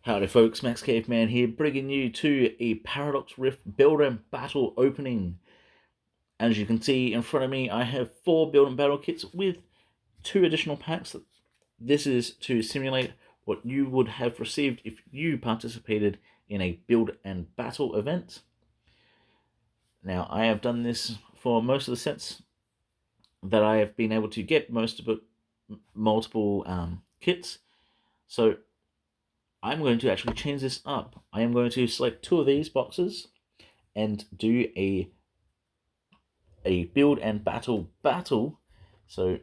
Howdy folks, Max Caveman here, bringing you to a Paradox Rift Build and Battle opening. As you can see in front of me, I have 4 Build and Battle kits with 2 additional packs. This is to simulate what you would have received if you participated in a Build and Battle event. Now, I have done this for most of the sets that I have been able to get multiple kits. So I'm going to actually change this up. I am going to select 2 of these boxes and do a build and battle. So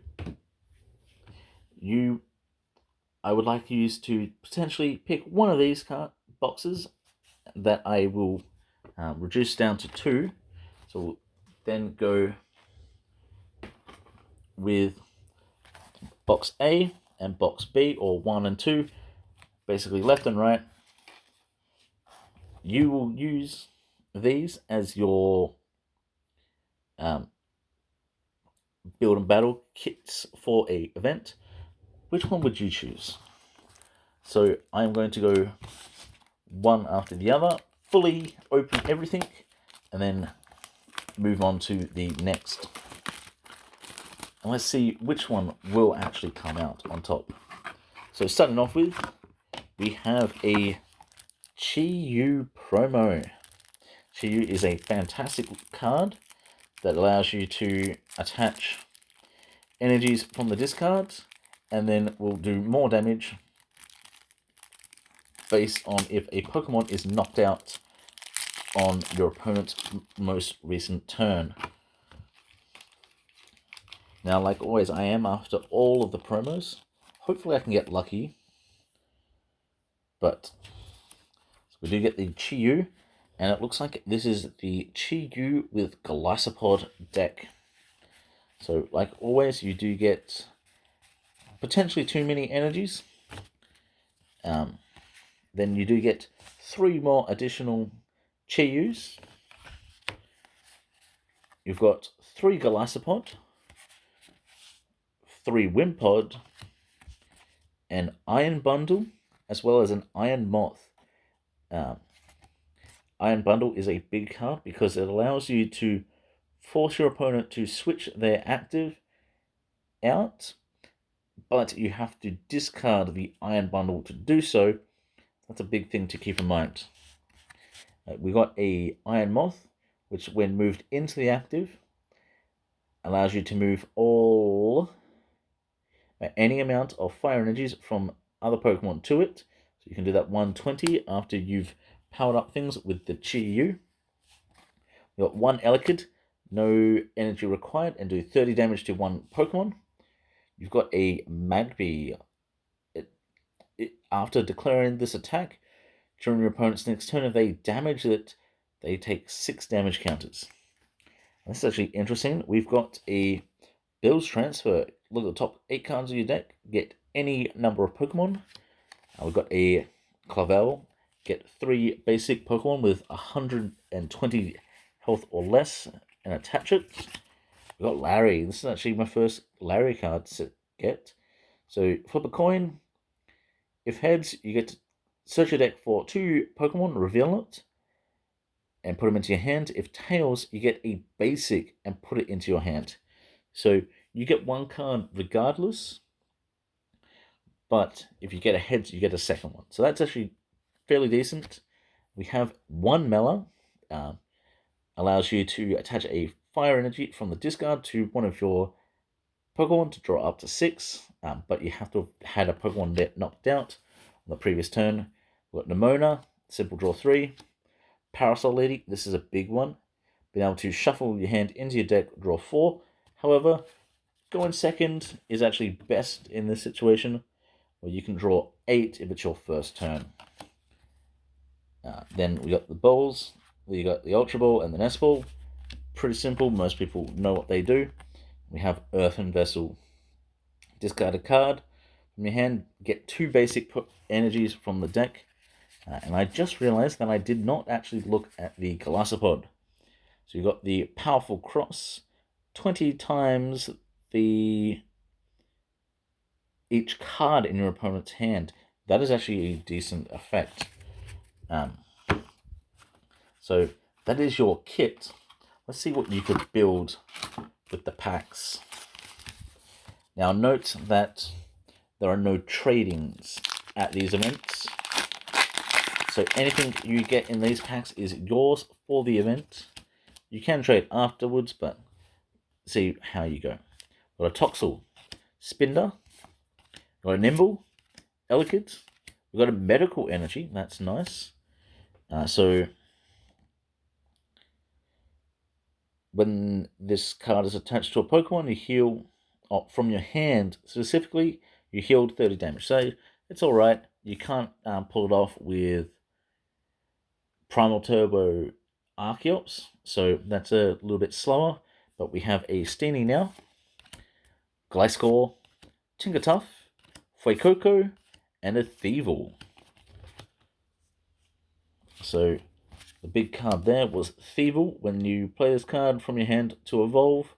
I would like you to potentially pick one of these boxes that I will reduce down to 2. So we'll then go with box A and box B, or 1 and 2, basically left and right. You will use these as your build and battle kits for a event. Which one would you choose? So I'm going to go one after the other, fully open everything, and then move on to the next. And let's see which one will actually come out on top. So starting off with, we have a Chi-Yu promo. Chi-Yu is a fantastic card that allows you to attach energies from the discard, and then will do more damage based on if a Pokemon is knocked out on your opponent's most recent turn. Now, like always, I am after all of the promos. Hopefully I can get lucky. But so we do get the Chi-Yu, and it looks like this is the Chi-Yu with Golisopod deck. So, like always, you do get potentially too many energies. Then you do get 3 more additional Chi-Yus. You've got 3 Golisopod, 3 Wimpod, an Iron Bundle, as well as an Iron Moth. Iron Bundle is a big card because it allows you to force your opponent to switch their active out, but you have to discard the Iron Bundle to do so. That's a big thing to keep in mind. We got a Iron Moth, which when moved into the active, allows you to move any amount of fire energies from other Pokemon to it. So you can do that 120 after you've powered up things with the Chi-Yu. We got 1 Elekid, no energy required, and do 30 damage to 1 Pokemon. You've got a Magby. After declaring this attack, during your opponent's next turn, if they damage it, they take 6 damage counters. This is actually interesting. We've got a Bills Transfer. Look at the top 8 cards of your deck. Get any number of Pokemon. We've got a Clavel. Get 3 basic Pokemon with 120 health or less and attach it. We've got Larry. This is actually my first Larry card to get. So flip a coin. If heads, you get to search your deck for 2 Pokemon, reveal it, and put them into your hand. If tails, you get a basic and put it into your hand. So you get 1 card regardless, but if you get a heads, you get a second one. So that's actually fairly decent. We have 1 Mela, allows you to attach a fire energy from the discard to one of your Pokemon to draw up to 6, but you have to have had a Pokemon get knocked out on the previous turn. We've got Nemona, simple draw 3. Parasol Lady, this is a big one. Being able to shuffle your hand into your deck, draw 4. However, going second is actually best in this situation, where you can draw 8 if it's your first turn. Then we got the bowls. We got the Ultra Ball and the Nest Ball. Pretty simple, most people know what they do. We have Earthen Vessel. Discard a card from your hand, get 2 basic energies from the deck. And I just realized that I did not actually look at the Golisopod. So you've got the Powerful Cross, 20 times each card in your opponent's hand. that is actually a decent effect. So that is your kit. Let's see what you could build with the packs. Now note that there are no tradings at these events. So anything you get in these packs is yours for the event. You can trade afterwards, but see how you go. Got a Toxel, Spinder, got a Nimble, Elekid, we've got a Medical Energy, that's nice. So when this card is attached to a Pokemon, you heal from your hand specifically, you healed 30 damage. So it's alright. You can't pull it off with Primal Turbo Archeops, so that's a little bit slower. But we have a Steenie now, Gliscor, Tinkertuff, Fuecoco, and a Thievul. So the big card there was Thievul. When you play this card from your hand to evolve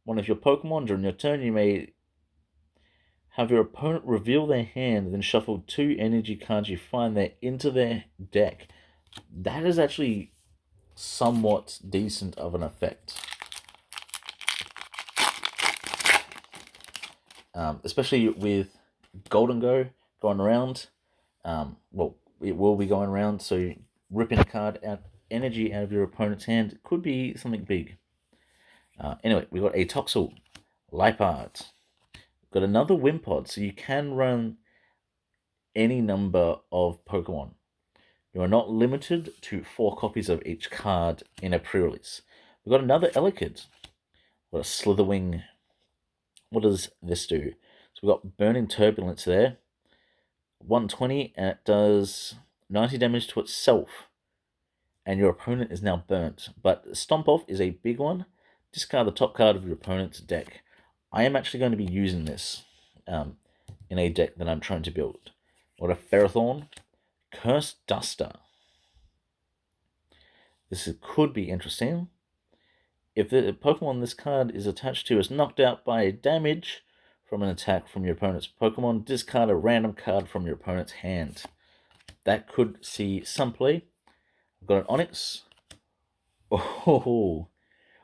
one of your Pokemon during your turn, you may have your opponent reveal their hand and then shuffle 2 energy cards you find there into their deck. That is actually somewhat decent of an effect. Especially with Golden Go going around. Well, it will be going around, so ripping a card out, energy out of your opponent's hand could be something big. Anyway, we got a Toxel, Liepard. Got another Wimpod, so you can run any number of Pokemon. You are not limited to 4 copies of each card in a pre-release. We've got another Elekid. Got a Slitherwing. What does this do? So we've got Burning Turbulence there. 120, and it does 90 damage to itself. And your opponent is now burnt. But Stomp Off is a big one. Discard the top card of your opponent's deck. I am actually going to be using this in a deck that I'm trying to build. What a Ferrothorn, Curse Duster. This could be interesting. If the Pokemon this card is attached to is knocked out by damage from an attack from your opponent's Pokemon, discard a random card from your opponent's hand. That could see some play. We've got an Onix. Oh,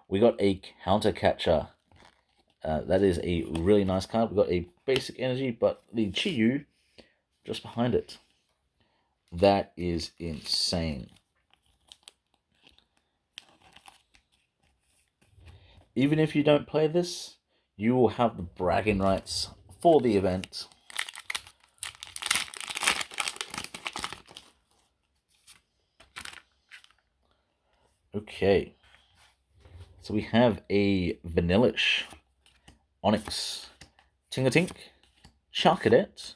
we got a Counter Catcher. That is a really nice card. We've got a basic energy, but the Chi-Yu just behind it. That is insane. Even if you don't play this, you will have the bragging rights for the event. Okay. So we have a Vanillish, Onix, Tingatink, Charcadet,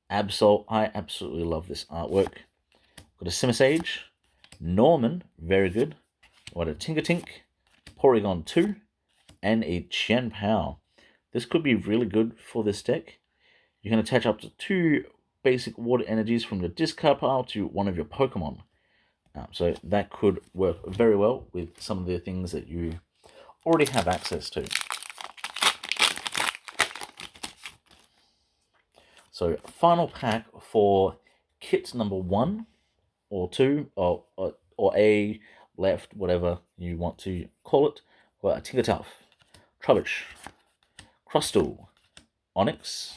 Absol. I absolutely love this artwork. Got a Simisage, Norman, very good. Got a Tingatink, Porygon 2, and a Chien-Pao. This could be really good for this deck. You can attach up to 2 basic water energies from your discard pile to one of your Pokemon. So that could work very well with some of the things that you already have access to. So final pack for kit number 1 or 2 or A left, whatever you want to call it. Well, a Tinkertuff, Trubbish, Crustle, Onix,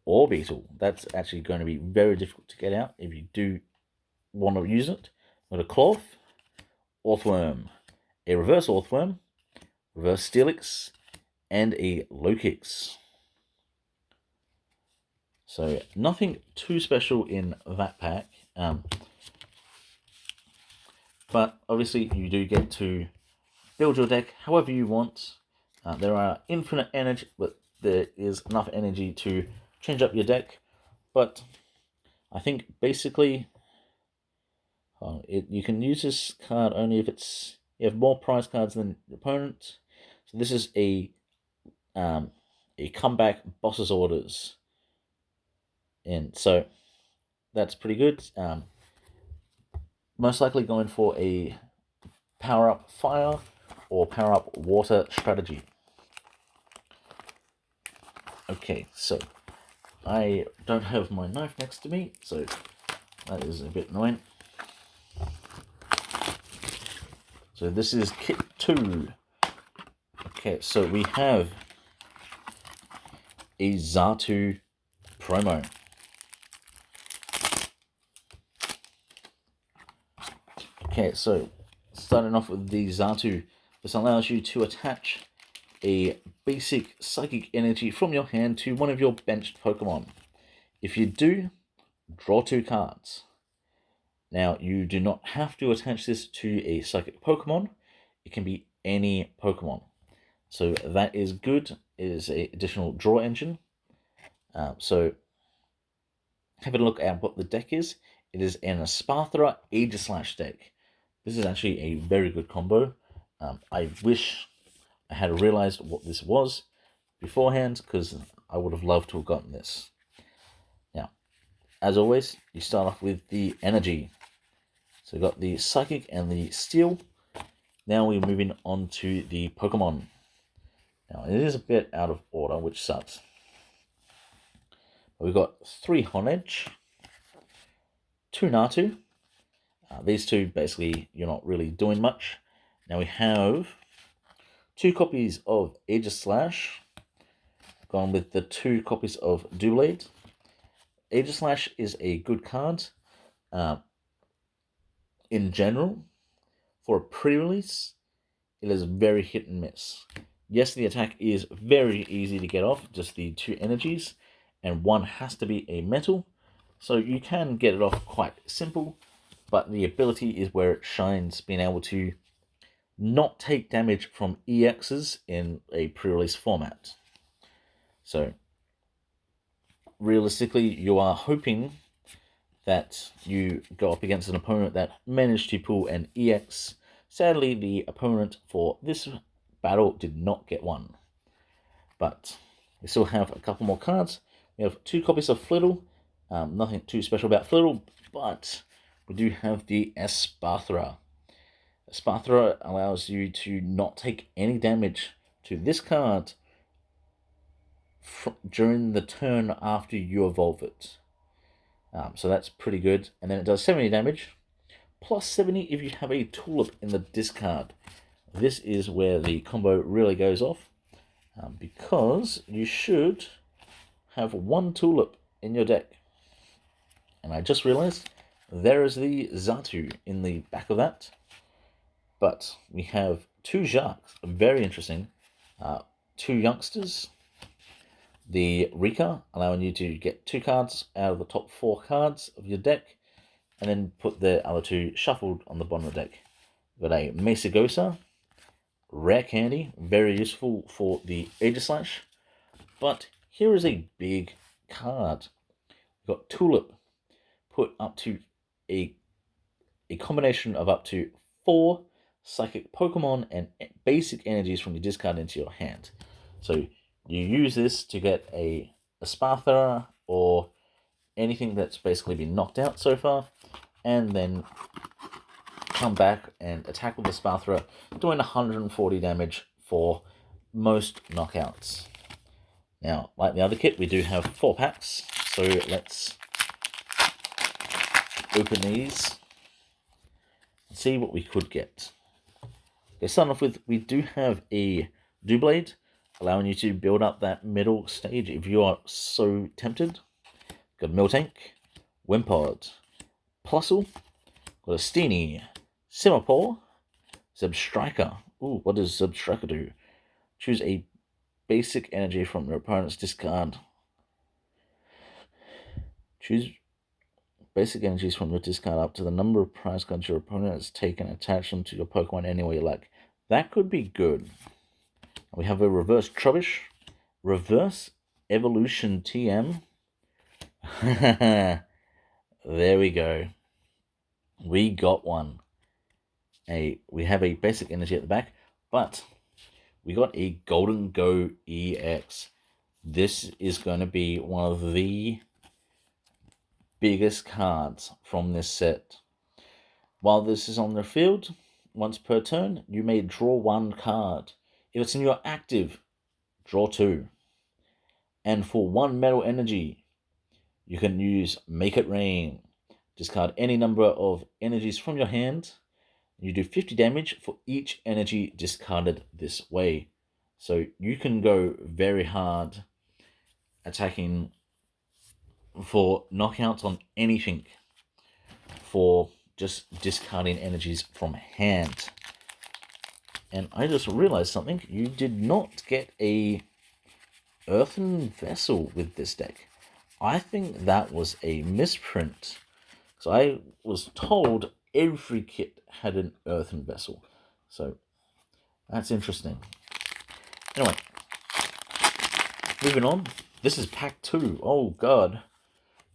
Orbeetle. That's actually going to be very difficult to get out if you do want to use it. Got a Cloth, Orthworm, a Reverse Orthworm, Reverse Steelix, and a Lokix. So nothing too special in that pack. But obviously you do get to build your deck however you want. There are infinite energy, but there is enough energy to change up your deck. But I think basically you can use this card only if you have more prize cards than your opponent. So this is a comeback boss's orders. And so that's pretty good. Most likely going for a power up fire or power up water strategy. Okay, so I don't have my knife next to me, so that is a bit annoying. So this is kit 2. Okay, so we have a Xatu promo. Okay, so starting off with the Xatu, this allows you to attach a basic psychic energy from your hand to one of your benched Pokemon. If you do, draw 2 cards. Now, you do not have to attach this to a psychic Pokemon. It can be any Pokemon. So that is good. It is an additional draw engine. So having a look at what the deck is, it is an Espathra Aegislash deck. This is actually a very good combo. I wish I had realized what this was beforehand, because I would have loved to have gotten this. Now, as always, you start off with the energy. So we've got the Psychic and the Steel. Now we're moving on to the Pokemon. Now, it is a bit out of order, which sucks. We've got 3 Honedge, 2 Natu. These two, basically, you're not really doing much. Now we have 2 copies of Aegislash, gone with the 2 copies of Doublade. Aegislash is a good card in general. For a pre-release, it is very hit and miss. Yes, the attack is very easy to get off, just the 2 energies, and one has to be a metal, so you can get it off quite simple, but the ability is where it shines, being able to not take damage from EXs in a pre-release format. So, realistically, you are hoping that you go up against an opponent that managed to pull an EX. Sadly, the opponent for this battle did not get one. But we still have a couple more cards. We have 2 copies of Flittle. Nothing too special about Flittle, but we do have the Espathra. Espathra allows you to not take any damage to this card during the turn after you evolve it. So that's pretty good. And then it does 70 damage, plus 70 if you have a Tulip in the discard. This is where the combo really goes off, because you should have 1 Tulip in your deck. And I just realized there is the Xatu in the back of that. But we have 2 Jacques, very interesting. 2 youngsters. The Rika, allowing you to get 2 cards out of the top 4 cards of your deck, and then put the other 2 shuffled on the bottom of the deck. We've got a Mesagosa, rare candy, very useful for the Aegislash. But here is a big card. We've got Tulip, put up to a combination of up to 4 psychic Pokemon and basic energies from your discard into your hand. So you use this to get a Espathra or anything that's basically been knocked out so far, and then come back and attack with the Espathra, doing 140 damage for most knockouts. Now, like the other kit, we do have 4 packs, so let's open these and see what we could get. Okay, starting off with, we do have a Doublade, allowing you to build up that middle stage if you are so tempted. Got a Miltank, Wimpod, Plusle, got a Steenie, Simipour, Zebstrika. Ooh, what does Zebstrika do? Choose a basic energy from your opponent's discard. Choose basic energies from your discard up to the number of prize cards your opponent has taken, attach them to your Pokemon any way you like. That could be good. We have a Reverse Trubbish, Reverse Evolution TM. There we go. We got one. We have a basic energy at the back, but we got a Golden Go EX. This is going to be one of the biggest cards from this set. While this is on the field, once per turn, you may draw 1 card. If it's in your active, draw 2. And for 1 metal energy, You can use Make It Rain. Discard any number of energies from your hand. You do 50 damage for each energy discarded this way. So you can go very hard attacking for knockouts on anything for just discarding energies from hand. And I just realized something. You did not get a earthen vessel with this deck. I think that was a misprint. So I was told every kit had an earthen vessel. So that's interesting. Anyway, moving on. This is pack 2. Oh god.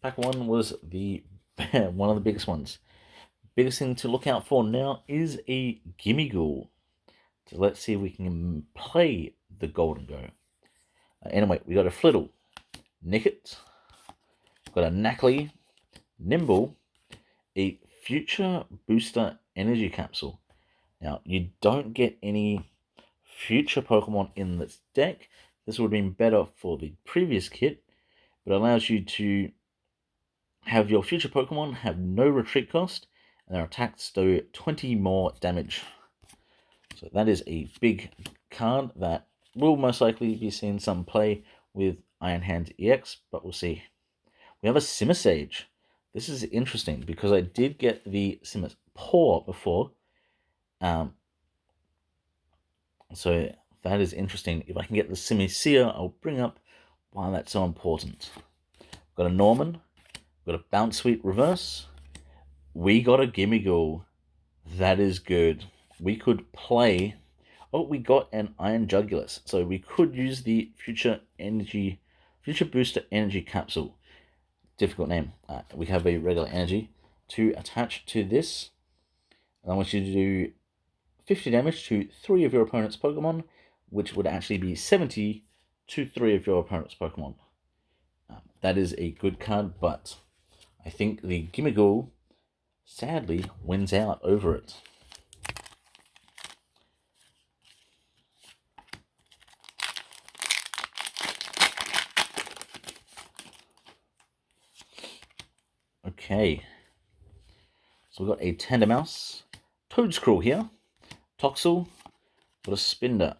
Pack 1 was the one of the biggest ones. Biggest thing to look out for now is a Gimme Ghoul. So let's see if we can play the Golden Go. Anyway, we got a Flittle, Nickit, got a Knackley, Nimble, a Future Booster Energy Capsule. Now, you don't get any future Pokemon in this deck. This would have been better for the previous kit, but allows you to have your future Pokemon have no retreat cost, and their attacks do 20 more damage. So that is a big card that will most likely be seeing some play with Iron Hand EX, but we'll see. We have a Simisage. This is interesting because I did get the Simis Paw before. So that is interesting. If I can get the Simisea, I'll bring up why that's so important. Got a Norman. Got a Bounce Sweet Reverse. We got a Gimme Ghoul. That is good. We could play... Oh, we got an Iron Jugulus. So we could use the Future Booster Energy Capsule. Difficult name. We have a regular energy to attach to this. And I want you to do 50 damage to 3 of your opponent's Pokemon, which would actually be 70 to 3 of your opponent's Pokemon. That is a good card, but I think the Gimme Ghoul sadly wins out over it. Okay, so we've got a Tendermouse, Toedscruel here, Toxel, got a Spinder.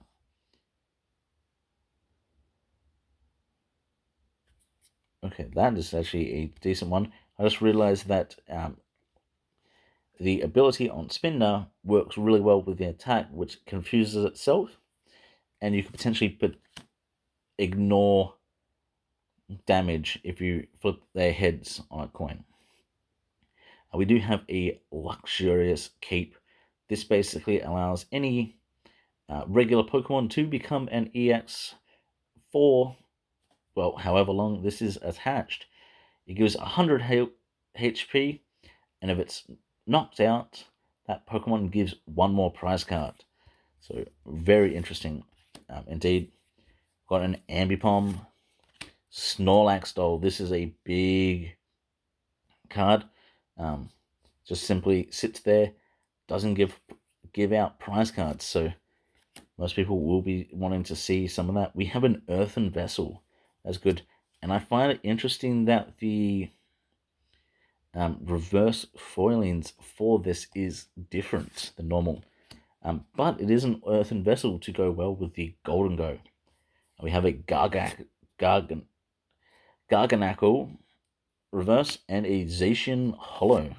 Okay, that is actually a decent one. I just realized that the ability on Spinder works really well with the attack, which confuses itself, and you could potentially ignore damage if you flip their heads on a coin. We do have a Luxurious Cape. This basically allows any regular Pokemon to become an EX for, well, however long this is attached. It gives 100 HP, and if it's knocked out, that Pokemon gives 1 more prize card. So, very interesting indeed. Got an Ambipom, Snorlax doll. This is a big card. Just simply sits there, doesn't give out prize cards, so most people will be wanting to see some of that. We have an Earthen Vessel. That's good. And I find it interesting that the reverse foilings for this is different than normal. But it is an Earthen Vessel to go well with the Golden Go. We have a Garganackle reverse and a Zacian Hollow.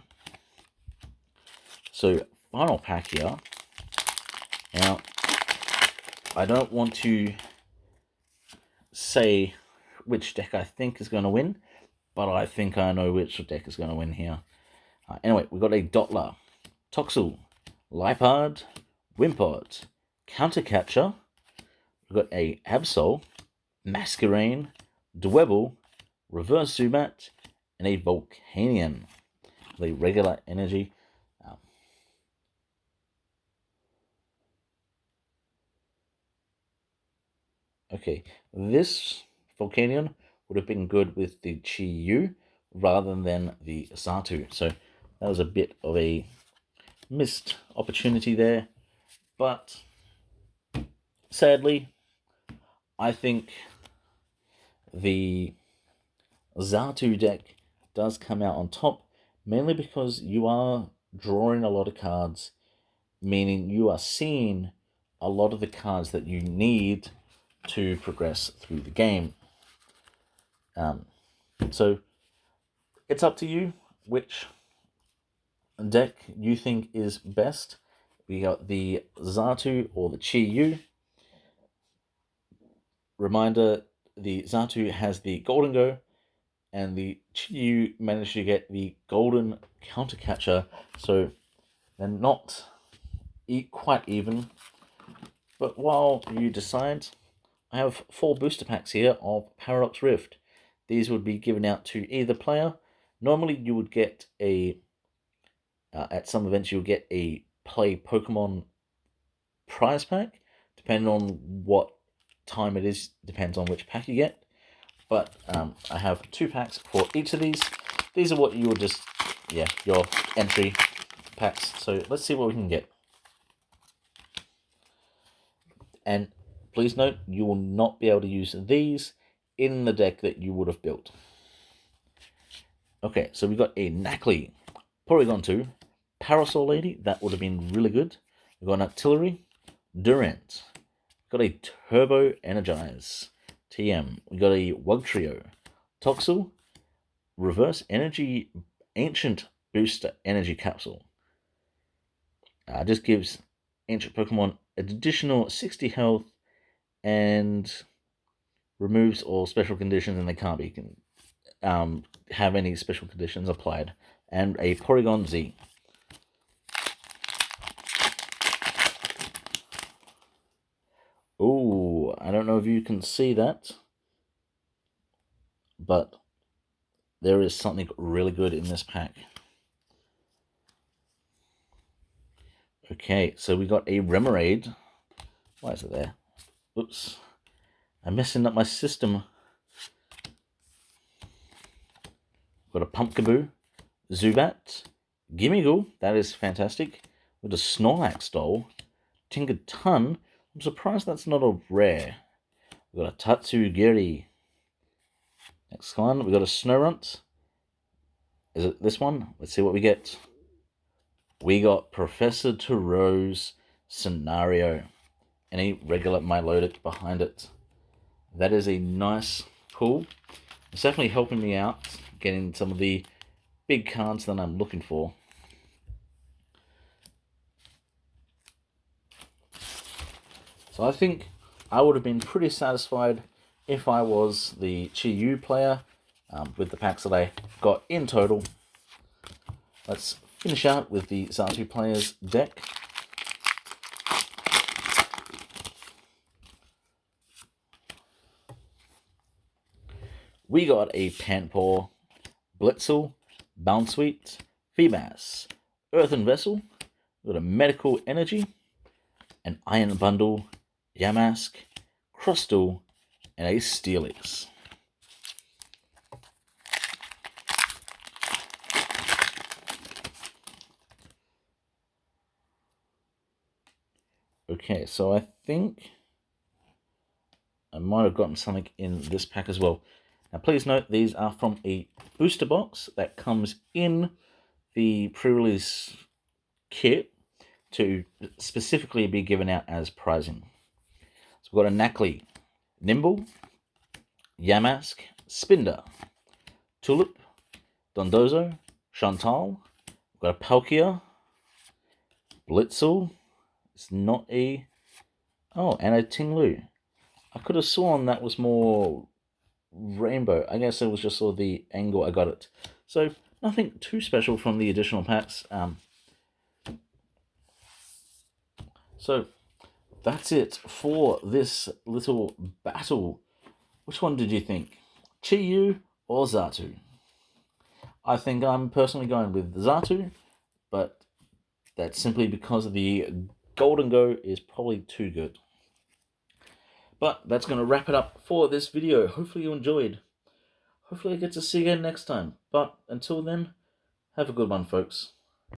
So, final pack here. Now, I don't want to say which deck I think is going to win, but I think I know which deck is going to win here. Anyway, we've got a Dottler, Toxel, Lipard, Wimpod, Countercatcher. We've got a Absol, Masquerain, Dwebble, Reverse Zubat, and a Volcanion. The regular energy. Okay, this Volcanion would have been good with the Chi-Yu rather than the Xatu. So that was a bit of a missed opportunity there. But sadly, I think the Xatu deck does come out on top, mainly because you are drawing a lot of cards, meaning you are seeing a lot of the cards that you need to progress through the game. So it's up to you which deck you think is best. We got the Xatu or the Chi-Yu. Reminder, the Xatu has the Golden Go, and the Chi-Yu managed to get the Golden Counter Catcher, so they're not quite even. But while you decide, I have 4 booster packs here of Paradox Rift. These would be given out to either player. Normally you would get a, at some events you'll get a Play Pokemon prize pack, depending on what time it is, depends on which pack you get. But I have 2 packs for each of these. These are what you will just, your entry packs. So let's see what we can get. And please note, you will not be able to use these in the deck that you would have built. Okay, so we got a Nacli, Porygon 2, Parasol Lady, that would have been really good. We got an Artillery, Durant, got a Turbo Energize, TM, we got a Wugtrio, Toxel, Reverse Energy, Ancient Booster Energy Capsule. Just gives Ancient Pokemon an additional 60 health and removes all special conditions, and they can't be have any special conditions applied. And a Porygon Z. Oh, I don't know if you can see that, but there is something really good in this pack. Okay, so we got a Remoraid. Why is it there? Oops. I'm messing up my system. Got a Pumpkaboo, Zubat, Gimmighoul, that is fantastic. With a Snorlax doll, Tinkaton. I'm surprised that's not a rare. We got a Tatsugiri. Next one, we got a Snorunt. Is it this one? Let's see what we get. We got Professor Turo's Scenario. And a regular Milotic behind it. That is a nice pull. It's definitely helping me out getting some of the big cards that I'm looking for. So I think I would have been pretty satisfied if I was the Chi-Yu player with the packs that I got in total. Let's finish out with the Xatu player's deck. We got a Panpour, Blitzel, Bounsweet, Feebas, Earthen Vessel, we got a Medical Energy, an Iron Bundle, Yamask, Crustle, and a Steelix. Okay, so I think I might have gotten something in this pack as well. Now please note, these are from a booster box that comes in the pre-release kit to specifically be given out as prizing. So we've got a Nacli, Nimble, Yamask, Spinder, Tulip, Dondozo, Chantal, we've got a Palkia, Blitzel, it's not a... Oh, and a Tinglu. I could have sworn that was more rainbow. I guess it was just sort of the angle I got it. So nothing too special from the additional packs. So that's it for this little battle. Which one did you think? Chi-Yu or Xatu? I think I'm personally going with Xatu, but that's simply because the Golden Go is probably too good. But that's going to wrap it up for this video. Hopefully you enjoyed. Hopefully I get to see you again next time. But until then, have a good one, folks.